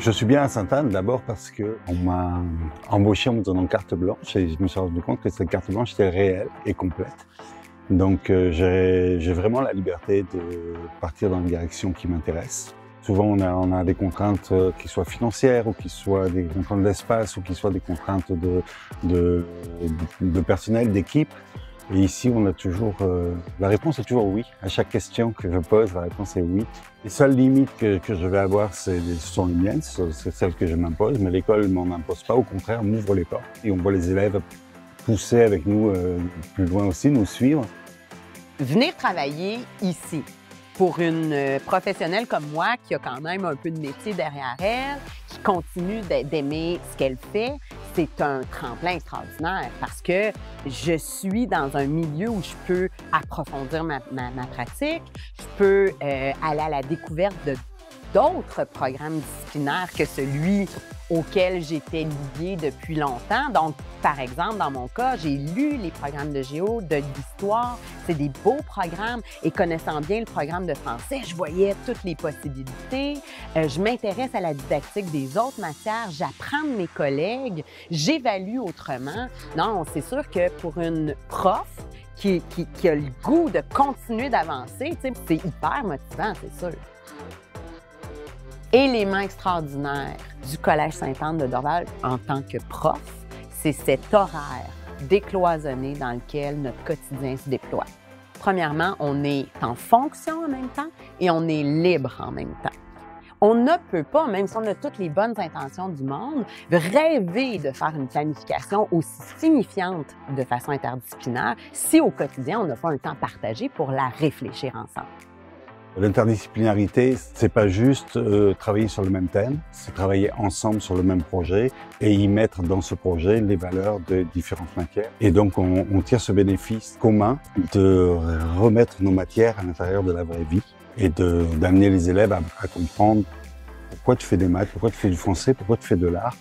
Je suis bien à Sainte-Anne d'abord parce qu'on m'a embauché en me donnant carte blanche et je me suis rendu compte que cette carte blanche était réelle et complète. Donc j'ai vraiment la liberté de partir dans une direction qui m'intéresse. Souvent on a des contraintes qui soient financières ou qui soient des contraintes d'espace ou qui soient des contraintes de personnel, d'équipe. Et ici, on a toujours, la réponse est toujours oui. À chaque question que je pose, la réponse est oui. Les seules limites que je vais avoir, ce sont les miennes, c'est celles que je m'impose, mais l'école ne m'en impose pas. Au contraire, m'ouvre les portes et on voit les élèves pousser avec nous plus loin aussi, nous suivre. Venir travailler ici pour une professionnelle comme moi qui a quand même un peu de métier derrière elle, qui continue d'aimer ce qu'elle fait, c'est un tremplin extraordinaire parce que je suis dans un milieu où je peux approfondir ma pratique, je peux aller à la découverte d'autres programmes disciplinaires que celui auquel j'étais liée depuis longtemps. Donc, par exemple, dans mon cas, j'ai lu les programmes de géo, de l'histoire. C'est des beaux programmes. Et connaissant bien le programme de français, je voyais toutes les possibilités. Je m'intéresse à la didactique des autres matières. J'apprends de mes collègues. J'évalue autrement. Non, c'est sûr que pour une prof qui a le goût de continuer d'avancer, c'est hyper motivant, c'est sûr. Élément extraordinaire du Collège Sainte-Anne de Dorval en tant que prof, c'est cet horaire décloisonné dans lequel notre quotidien se déploie. Premièrement, on est en fonction en même temps et on est libre en même temps. On ne peut pas, même si on a toutes les bonnes intentions du monde, rêver de faire une planification aussi signifiante de façon interdisciplinaire si au quotidien, on n'a pas un temps partagé pour la réfléchir ensemble. L'interdisciplinarité, c'est pas juste travailler sur le même thème, c'est travailler ensemble sur le même projet et y mettre dans ce projet les valeurs de différentes matières. Et donc, on tire ce bénéfice commun de remettre nos matières à l'intérieur de la vraie vie et d'amener les élèves à comprendre pourquoi tu fais des maths, pourquoi tu fais du français, pourquoi tu fais de l'art.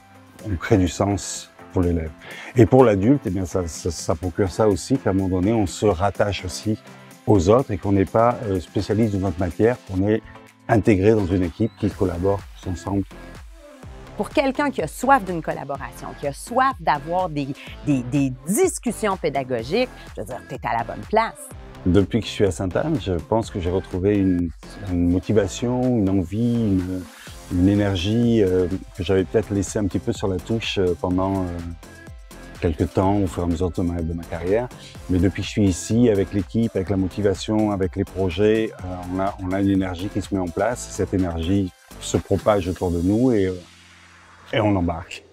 On crée du sens pour l'élève. Et pour l'adulte, eh bien, ça procure ça aussi qu'à un moment donné, on se rattache aussi aux autres et qu'on n'est pas spécialiste de notre matière, qu'on est intégré dans une équipe qui collabore tous ensemble. Pour quelqu'un qui a soif d'une collaboration, qui a soif d'avoir des discussions pédagogiques, je veux dire, tu es à la bonne place. Depuis que je suis à Sainte-Anne, je pense que j'ai retrouvé une motivation, une envie, une énergie que j'avais peut-être laissé un petit peu sur la touche pendant quelques temps au fur et à mesure de ma carrière. Mais depuis que je suis ici, avec l'équipe, avec la motivation, avec les projets, on a une énergie qui se met en place. Cette énergie se propage autour de nous et on embarque.